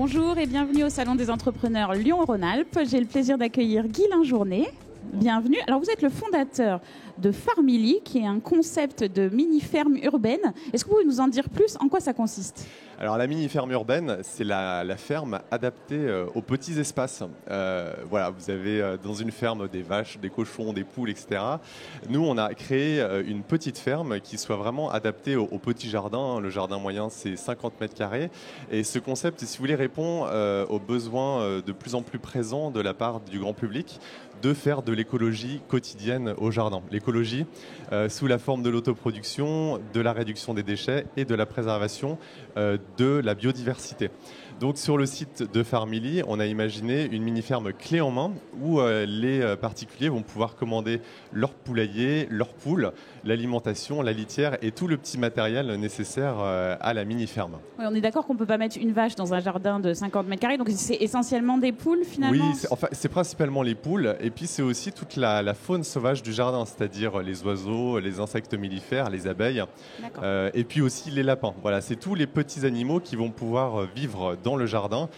Bonjour et bienvenue au Salon des entrepreneurs Lyon-Rhône-Alpes. J'ai le plaisir d'accueillir Guy Linjournet. Bienvenue. Alors vous êtes le fondateur de Farmily, qui est un concept de mini-ferme urbaine. Est-ce que vous pouvez nous en dire plus? En quoi ça consiste? Alors la mini-ferme urbaine, c'est la ferme adaptée aux petits espaces. Voilà, vous avez dans une ferme des vaches, des cochons, des poules, etc. Nous, on a créé une petite ferme qui soit vraiment adaptée au petit jardin. Le jardin moyen, c'est 50 mètres carrés. Et ce concept, si vous voulez, répond aux besoins de plus en plus présents de la part du grand public de faire de l'écologie quotidienne au jardin. L'écologie sous la forme de l'autoproduction, de la réduction des déchets et de la préservation de la biodiversité. Donc sur le site de Farmily, on a imaginé une mini-ferme clé en main où les particuliers vont pouvoir commander leur poulailler, leurs poules, l'alimentation, la litière et tout le petit matériel nécessaire à la mini-ferme. Oui, on est d'accord qu'on ne peut pas mettre une vache dans un jardin de 50 mètres carrés, donc c'est essentiellement des poules finalement? Oui, c'est principalement les poules et puis c'est aussi toute la faune sauvage du jardin, c'est-à-dire les oiseaux, les insectes mellifères, les abeilles et puis aussi les lapins. Voilà, c'est tous les petits animaux qui vont pouvoir vivre dans le jardin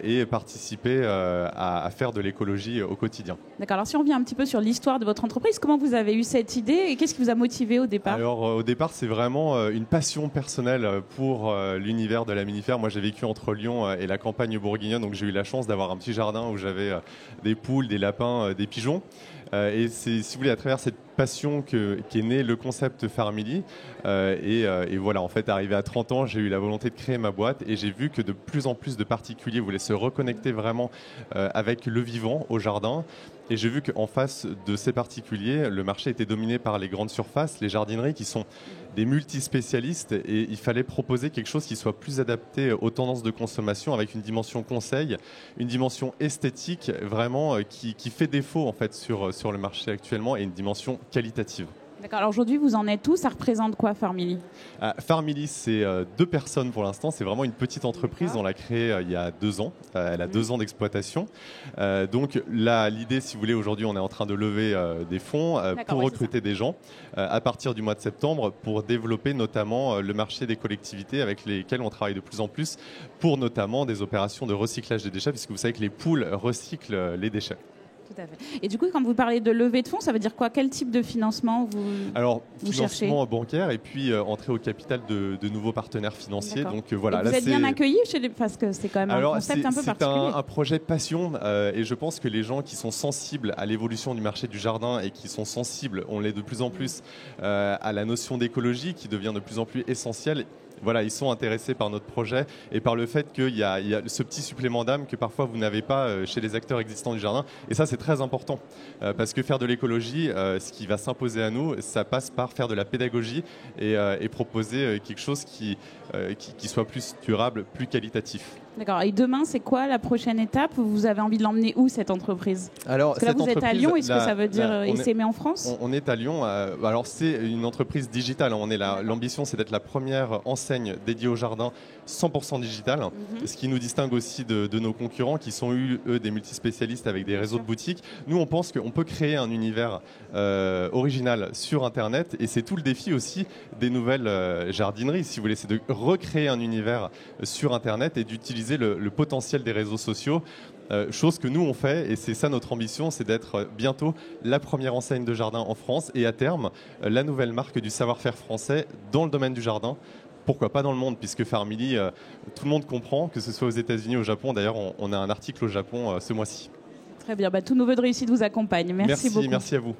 et participer à faire de l'écologie au quotidien. D'accord, alors si on revient un petit peu sur l'histoire de votre entreprise, comment vous avez eu cette idée et qu'est-ce qui vous a motivé au départ? Alors au départ, c'est vraiment une passion personnelle pour l'univers de la mini-ferme. Moi, j'ai vécu entre Lyon et la campagne bourguignonne, donc j'ai eu la chance d'avoir un petit jardin où j'avais des poules, des lapins, des pigeons. Et c'est, si vous voulez, à travers cette passion qu'est né le concept Farmily. Et voilà, en fait, arrivé à 30 ans, j'ai eu la volonté de créer ma boîte et j'ai vu que de plus en plus de particuliers voulaient se reconnecter vraiment avec le vivant au jardin. Et j'ai vu qu'en face de ces particuliers, le marché était dominé par les grandes surfaces, les jardineries qui sont des multispécialistes et il fallait proposer quelque chose qui soit plus adapté aux tendances de consommation avec une dimension conseil, une dimension esthétique vraiment qui fait défaut en fait sur le marché actuellement et une dimension qualitative. D'accord, alors aujourd'hui vous en êtes où? Ça représente quoi Farmily? Farmily, c'est 2 personnes pour l'instant. C'est vraiment une petite entreprise. On l'a créée il y a 2 ans. Elle a 2 ans d'exploitation. Donc là, l'idée, si vous voulez, aujourd'hui, on est en train de lever des fonds pour recruter des gens à partir du mois de septembre pour développer notamment le marché des collectivités avec lesquelles on travaille de plus en plus pour notamment des opérations de recyclage des déchets puisque vous savez que les poules recyclent les déchets. Tout à fait. Et du coup, quand vous parlez de levée de fonds, ça veut dire quoi? Quel type de financement vous cherchez? Financement bancaire et puis entrée au capital de nouveaux partenaires financiers. Donc voilà. Et vous êtes bien accueillis parce que c'est quand même un concept un peu particulier. C'est un projet passion et je pense que les gens qui sont sensibles à l'évolution du marché du jardin et qui sont sensibles, on l'est de plus en plus, à la notion d'écologie qui devient de plus en plus essentielle. Voilà, ils sont intéressés par notre projet et par le fait qu'il y a ce petit supplément d'âme que parfois vous n'avez pas chez les acteurs existants du jardin. Et ça, c'est très important parce que faire de l'écologie, ce qui va s'imposer à nous, ça passe par faire de la pédagogie et proposer quelque chose qui soit plus durable, plus qualitatif. D'accord. Et demain, c'est quoi la prochaine étape? Vous avez envie de l'emmener où cette entreprise? Alors, parce que là, vous êtes à Lyon. Est-ce que ça veut dire essaimer en France? On est à Lyon. Alors, c'est une entreprise digitale. L'ambition, c'est d'être la première enseigne dédiée au jardin 100% digitale. Ce qui nous distingue aussi de nos concurrents qui sont, eux, des multispécialistes avec des réseaux de boutiques. Nous, on pense qu'on peut créer un univers original sur Internet. Et c'est tout le défi aussi des nouvelles jardineries, si vous voulez. C'est de recréer un univers sur Internet et d'utiliser le potentiel des réseaux sociaux, chose que nous on fait et c'est ça notre ambition, c'est d'être bientôt la première enseigne de jardin en France et à terme la nouvelle marque du savoir-faire français dans le domaine du jardin. Pourquoi pas dans le monde, puisque Farmily, tout le monde comprend, que ce soit aux États-Unis ou au Japon. D'ailleurs, on a un article au Japon ce mois-ci. Très bien, tous nos vœux de réussite vous accompagnent. Merci beaucoup. Merci à vous.